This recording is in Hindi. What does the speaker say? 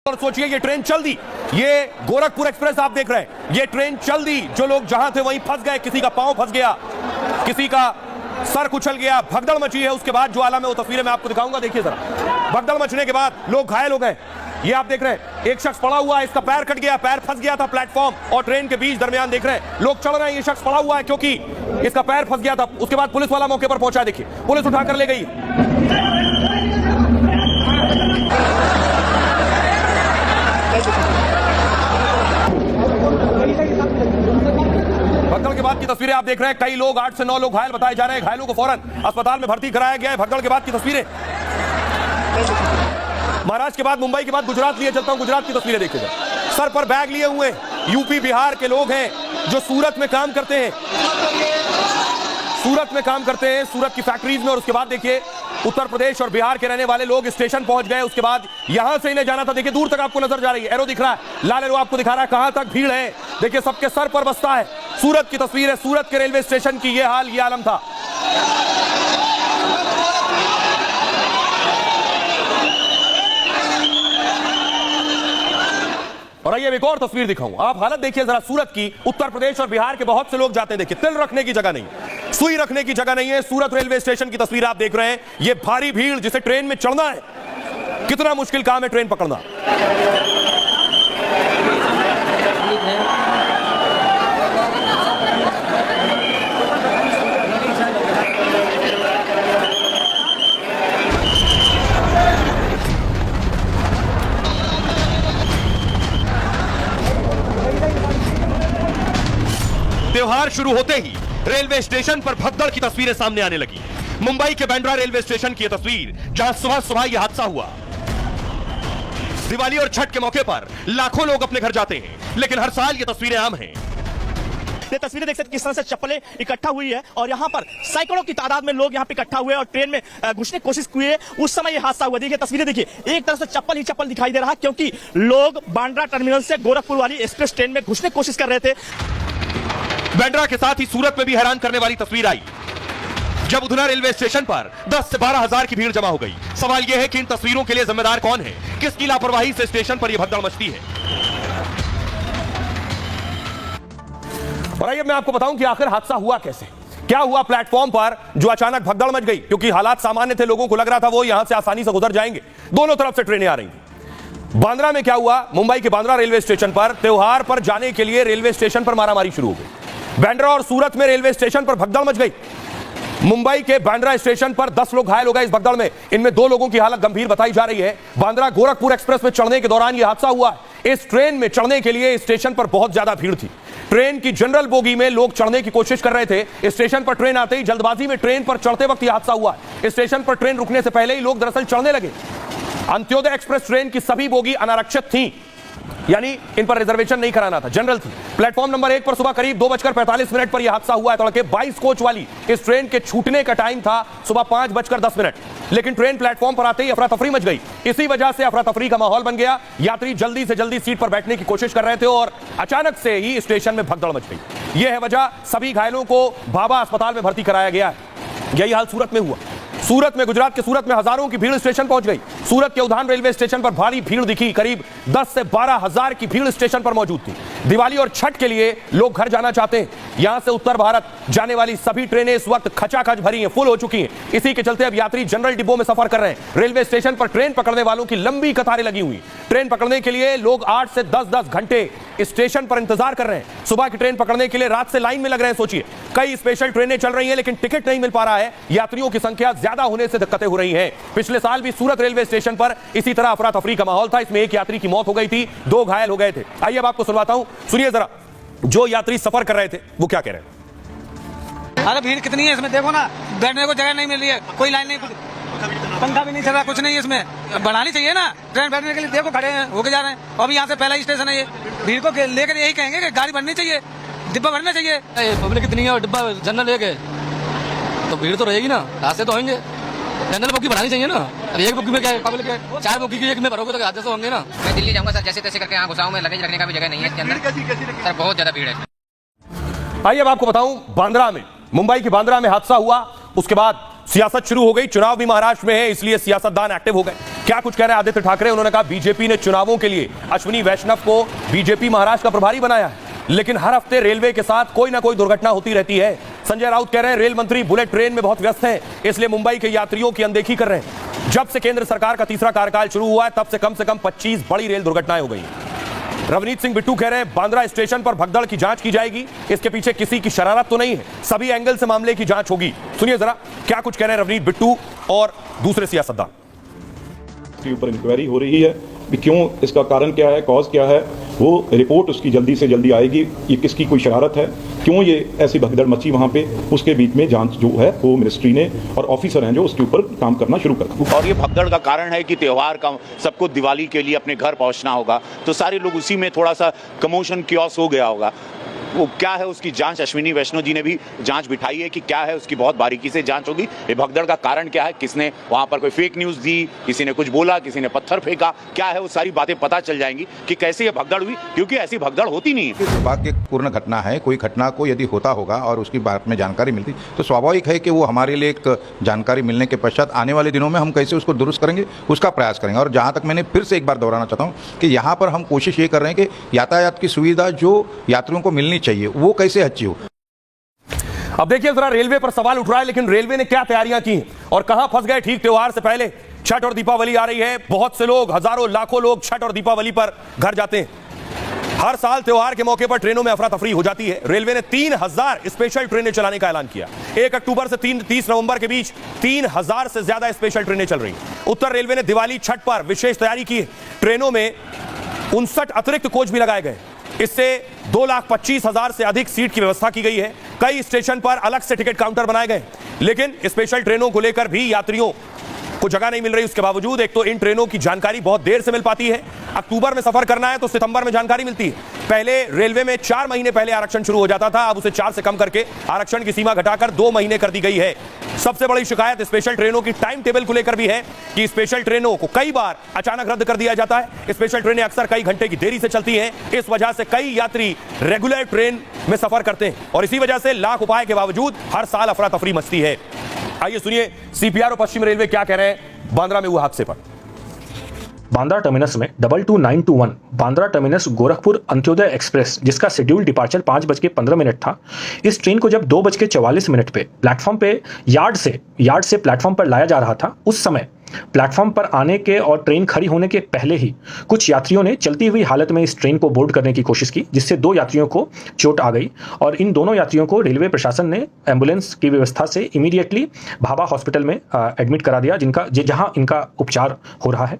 और सोचिए ये ट्रेन चल दी, ये गोरखपुर एक्सप्रेस आप देख रहे हैं, ये ट्रेन चल दी, जो लोग जहां थे वहीं फंस गए, किसी का पांव फंस गया, किसी का सर कुचल गया, भगदड़ मची है। उसके बाद जो आलम है वो तस्वीरें मैं आपको दिखाऊंगा, देखिए जरा। भगदड़ मचने के बाद लोग घायल हो गए, ये आप देख रहे हैं, एक शख्स पड़ा हुआ है, इसका पैर कट गया, पैर फंस गया था प्लेटफॉर्म और ट्रेन के बीच दरमियान, देख रहे हैं लोग चढ़ रहे हैं, ये शख्स पड़ा हुआ है क्योंकि इसका पैर फंस गया था। उसके बाद पुलिस वाला मौके पर पहुंचा, देखिए पुलिस उठाकर ले गई। भगदड़ के बाद की तस्वीरें आप देख रहे हैं, कई लोग 8 से 9 लोग घायल बताए जा रहे हैं, घायलों को फौरन अस्पताल में भर्ती कराया गया है। भगदड़ के बाद की तस्वीरें, महाराष्ट्र के बाद मुंबई के बाद गुजरात लिए चलता हूं, गुजरात की तस्वीरें देखिए, सर पर बैग लिए हुए यूपी बिहार के लोग हैं जो सूरत में काम करते हैं, सूरत में काम करते हैं, सूरत की फैक्ट्रीज में। और उसके बाद देखिए उत्तर प्रदेश और बिहार के रहने वाले लोग स्टेशन पहुंच गए। उसके बाद यहां से इन्हें जाना था, देखिए दूर तक आपको नजर जा रही है, एरो दिख रहा है, लाल एरो आपको दिखा रहा है कहां तक भीड़ है, देखिए सबके सर पर बस्ता है। सूरत की तस्वीर है, सूरत के रेलवे स्टेशन की, यह हाल, यह आलम था। और आइए एक और तस्वीर दिखाऊं, आप हालत देखिए जरा सूरत की। उत्तर प्रदेश और बिहार के बहुत से लोग जाते हैं, देखिए तिल रखने की जगह नहीं, सुई रखने की जगह नहीं है। सूरत रेलवे स्टेशन की तस्वीर आप देख रहे हैं, ये भारी भीड़, जिसे ट्रेन में चढ़ना है, कितना मुश्किल काम है ट्रेन पकड़ना। त्योहार शुरू होते ही रेलवे स्टेशन पर भगदड़ की तस्वीरें सामने आने लगी। मुंबई के बांद्रा रेलवे स्टेशन की यह तस्वीर, जहां सुबह सुबह यह हादसा हुआ। दिवाली और छठ के मौके पर लाखों लोग अपने घर जाते हैं, लेकिन हर साल ये तस्वीरें आम हैं। ये तस्वीरें देख सकते हैं किस तरह से चप्पलें इकट्ठा हुई है और यहाँ पर सैकड़ों की तादाद में लोग यहाँ पे इकट्ठा हुए और ट्रेन में घुसने की कोशिश की है। उस समय ये हादसा हुआ, देखिए तस्वीरें देखिए, एक तरफ से चप्पल ही चप्पल दिखाई दे रहा है क्योंकि लोग बांद्रा टर्मिनल से गोरखपुर वाली एक्सप्रेस ट्रेन में घुसने की कोशिश कर रहे थे। बांद्रा के साथ ही सूरत में भी हैरान करने वाली तस्वीर आई, जब उधना रेलवे स्टेशन पर 10 से 12 हजार की भीड़ जमा हो गई। सवाल यह है कि इन तस्वीरों के लिए जिम्मेदार कौन है, किसकी लापरवाही से स्टेशन पर यह भगदड़ मचती है। और आइए मैं आपको बताऊं कि आखिर हादसा हुआ कैसे, क्या हुआ प्लेटफॉर्म पर जो अचानक भगदड़ मच गई, क्योंकि हालात सामान्य थे, लोगों को लग रहा था वो यहां से आसानी से गुजर जाएंगे, दोनों तरफ से ट्रेनें आ रही थी। बांद्रा में क्या हुआ, मुंबई के बांद्रा रेलवे स्टेशन पर त्योहार पर जाने के लिए रेलवे स्टेशन पर मारामारी शुरू हो गई। बांद्रा और सूरत में रेलवे स्टेशन पर भगदड़ मच गई। मुंबई के बांद्रा स्टेशन पर 10 लोग घायल हो गए इस भगदड़ में, इनमें 2 लोगों की हालत गंभीर बताई जा रही है। बांद्रा गोरखपुर एक्सप्रेस में चढ़ने के दौरान यह हादसा हुआ। इस ट्रेन में चढ़ने के लिए स्टेशन पर बहुत ज्यादा भीड़ थी। ट्रेन की जनरल बोगी में लोग चढ़ने की कोशिश कर रहे थे। स्टेशन पर ट्रेन आते ही जल्दबाजी में ट्रेन पर चढ़ते वक्त यह हादसा हुआ। स्टेशन पर ट्रेन रुकने से पहले ही लोग दरअसल चढ़ने लगे। अंत्योदय एक्सप्रेस ट्रेन की सभी बोगी अनारक्षित थी, यानी इन पर रिजर्वेशन नहीं कराना था, जनरल थी। प्लेटफॉर्म नंबर 1 पर सुबह करीब 2:45 पर यह हादसा हुआ है। तड़के 22 कोच वाली इस ट्रेन के छूटने का टाइम था सुबह 5:10, लेकिन ट्रेन प्लेटफॉर्म पर आते ही अफरा तफरी मच गई। इसी वजह से अफरा तफरी का माहौल बन गया। यात्री जल्दी से जल्दी सीट पर बैठने की कोशिश कर रहे थे और अचानक से ही स्टेशन में भगदड़ मच गई। यह है वजह, सभी घायलों को भाभा अस्पताल में भर्ती कराया गया है। यही हाल सूरत में हुआ। सूरत में, गुजरात के सूरत में हजारों की भीड़ स्टेशन पहुंच गई। सूरत के उधान रेलवे स्टेशन पर भारी भीड़ दिखी, करीब 10 से 12 हजार की भीड़ स्टेशन पर मौजूद थी। दिवाली और छठ के लिए लोग घर जाना चाहते हैं। यहां से उत्तर भारत जाने वाली सभी ट्रेनें इस वक्त खचाखच भरी हैं, फुल हो चुकी हैं। इसी के चलते अब यात्री जनरल डिब्बों में सफर कर रहे हैं। रेलवे स्टेशन पर ट्रेन पकड़ने वालों की लंबी कतारें लगी हुई। ट्रेन पकड़ने के लिए लोग 8 से 10 घंटे स्टेशन पर इंतजार कर रहे हैं। सुबह की ट्रेन पकड़ने के लिए रात से लाइन में लग रहे हैं। सोचिए, कई स्पेशल ट्रेनें चल रही हैं लेकिन टिकट नहीं मिल पा रहा है। यात्रियों की संख्या ज्यादा होने से दिक्कतें हो रही हैं। पिछले साल भी सूरत रेलवे स्टेशन पर इसी तरह अफरा तफरी का माहौल था। इसमें एक यात्री की मौत हो गई थी, 2 घायल हो गए थे। आइए अब आपको सुनवाता हूं, सुनिए जरा जो यात्री सफर कर रहे थे वो क्या कह रहे हैं। अरे भीड़ कितनी है इसमें, देखो ना, बैठने को जगह नहीं मिल रही है, कोई लाइन नहीं, पंखा भी नहीं चल रहा, कुछ नहीं है इसमें। बढ़ानी चाहिए ना ट्रेन, बैठने के लिए देखो खड़े हैं, होके जा रहे हैं। अभी यहाँ से पहला स्टेशन है ये, भीड़ को लेकर यही कहेंगे कि गाड़ी बढ़नी चाहिए, डिब्बा भरना चाहिए। पब्लिक कितनी है और डिब्बा जनरल लेके तो भीड़ तो रहेगी ना, रास्ते तो होंगे। जनरल बोगी बढ़ानी चाहिए ना। अब एक बोगी में क्या पब्लिक है, 4 बोगी की एक में भरोगे तो हादसे तो होंगे ना। मैं दिल्ली जाऊंगा सर, जैसे तैसे करके यहाँ घुसाऊं, मैं लगेज रखने का भी जगह नहीं है इसके अंदर सर, बहुत ज्यादा भीड़ है। आइए अब आपको बताऊं, बांद्रा में, मुंबई की बांद्रा में हादसा हुआ। उसके बाद सियासत शुरू हो गई, चुनाव भी महाराष्ट्र में है, इसलिए सियासतदान एक्टिव हो गए। क्या कुछ कह रहे हैं आदित्य ठाकरे? उन्होंने कहा बीजेपी ने चुनावों के लिए अश्विनी वैष्णव को बीजेपी महाराष्ट्र का प्रभारी बनाया है, लेकिन हर हफ्ते रेलवे के साथ कोई ना कोई दुर्घटना होती रहती है। संजय राउत कह रहे हैं रेल मंत्री बुलेट ट्रेन में बहुत व्यस्त हैं, इसलिए मुंबई के यात्रियों की अनदेखी कर रहे हैं। जब से केंद्र सरकार का तीसरा कार्यकाल शुरू हुआ है तब से कम 25 बड़ी रेल दुर्घटनाएं हो गई। रवनीत सिंह बिट्टू कह रहे हैं बांद्रा स्टेशन पर भगदड़ की जांच की जाएगी, इसके पीछे किसी की शरारत तो नहीं है, सभी एंगल से मामले की जांच होगी। सुनिए जरा क्या कुछ कह रहे हैं रवनीत बिट्टू और दूसरे सियासतदान। के ऊपर इंक्वायरी हो रही है कि क्यों, इसका कारण क्या है, कॉज क्या है, वो रिपोर्ट उसकी जल्दी से जल्दी आएगी। ये किसकी कोई शरारत है, क्यों ये ऐसी भगदड़ मची वहाँ पे, उसके बीच में जांच जो है वो मिनिस्ट्री ने और ऑफिसर हैं जो उसके ऊपर काम करना शुरू कर। और ये भगदड़ का कारण है कि त्योहार का सबको दिवाली के लिए अपने घर पहुंचना होगा, तो सारे लोग उसी में थोड़ा सा कमोशन क्योस हो गया होगा। वो क्या है उसकी जांच अश्विनी वैष्णव जी ने भी जांच बिठाई है कि क्या है, उसकी बहुत बारीकी से जांच होगी। ये भगदड़ का कारण क्या है, किसने वहां पर कोई फेक न्यूज दी, किसी ने कुछ बोला, किसी ने पत्थर फेंका, क्या है वो सारी बातें पता चल जाएंगी कि कैसे ये भगदड़ हुई, क्योंकि ऐसी भगदड़ होती नहीं है। सौभाग्य पूर्ण घटना है, कोई घटना को यदि होता होगा और उसकी बात में जानकारी मिलती तो स्वाभाविक है कि वो हमारे लिए एक जानकारी मिलने के पश्चात आने वाले दिनों में हम कैसे उसको दुरुस्त करेंगे उसका प्रयास करेंगे। और जहाँ तक मैंने फिर से एक बार दोहराना चाहता हूँ कि यहाँ पर हम कोशिश ये कर रहे हैं कि यातायात की सुविधा जो यात्रियों को मिलनी चाहिए वो कैसे अच्छी हो। अब देखिए जरा रेलवे पर सवाल उठ रहा है, लेकिन रेलवे ने क्या तैयारियां की और कहां फंस गए ठीक त्योहार से पहले। छठ और दीपावली आ रही है, बहुत से लोग, हजारों लाखों लोग छठ और दीपावली पर घर जाते हैं। हर साल त्योहार के मौके पर ट्रेनों में अफरा तफरी हो जाती है। रेलवे ने 3000 स्पेशल ट्रेनें चलाने का ऐलान किया। 1 अक्टूबर से 30 नवंबर के बीच 3000 से ज्यादा स्पेशल ट्रेनें चल रही हैं। उत्तर रेलवे ने दिवाली छठ पर विशेष तैयारी की है। ट्रेनों में 59 अतिरिक्त कोच भी लगाए गए। इससे 2,25,000 से अधिक सीट की व्यवस्था की गई है। कई स्टेशन पर अलग से टिकट काउंटर बनाए गए, लेकिन स्पेशल ट्रेनों को लेकर भी यात्रियों को जगह नहीं मिल रही। उसके बावजूद एक तो इन ट्रेनों की जानकारी बहुत देर से मिल पाती है। अक्टूबर में सफर करना है तो सितंबर में जानकारी मिलती है। पहले रेलवे में 4 महीने पहले आरक्षण शुरू हो जाता था, अब उसे 4 से कम करके आरक्षण की सीमा घटाकर 2 महीने कर दी गई है। सबसे बड़ी शिकायत स्पेशल ट्रेनों की टाइम टेबल को लेकर भी है कि स्पेशल ट्रेनों को कई बार अचानक रद्द कर दिया जाता है। स्पेशल ट्रेनें अक्सर कई घंटे की देरी से चलती हैं, इस वजह से कई यात्री रेगुलर ट्रेन में सफर करते हैं और इसी वजह से लाख उपाय के बावजूद हर साल अफरा तफरी मचती है। आइए सुनिए सीपीआर पश्चिम रेलवे क्या कह रहे हैं बांद्रा में हुए हादसे पर। बांद्रा टर्मिनस में 229221 बांद्रा टर्मिनस गोरखपुर अंत्योदय एक्सप्रेस, जिसका शेड्यूल डिपार्चर 5:15 था, इस ट्रेन को जब 2:44 पे प्लेटफॉर्म पे यार्ड से प्लेटफॉर्म पर लाया जा रहा था, उस समय प्लेटफॉर्म पर आने के और ट्रेन खड़ी होने के पहले ही कुछ यात्रियों ने चलती हुई हालत में इस ट्रेन को बोर्ड करने की कोशिश की, जिससे 2 यात्रियों को चोट आ गई और इन दोनों यात्रियों को रेलवे प्रशासन ने एम्बुलेंस की व्यवस्था से इमीडिएटली भाभा हॉस्पिटल में एडमिट करा दिया, जहां इनका उपचार हो रहा है।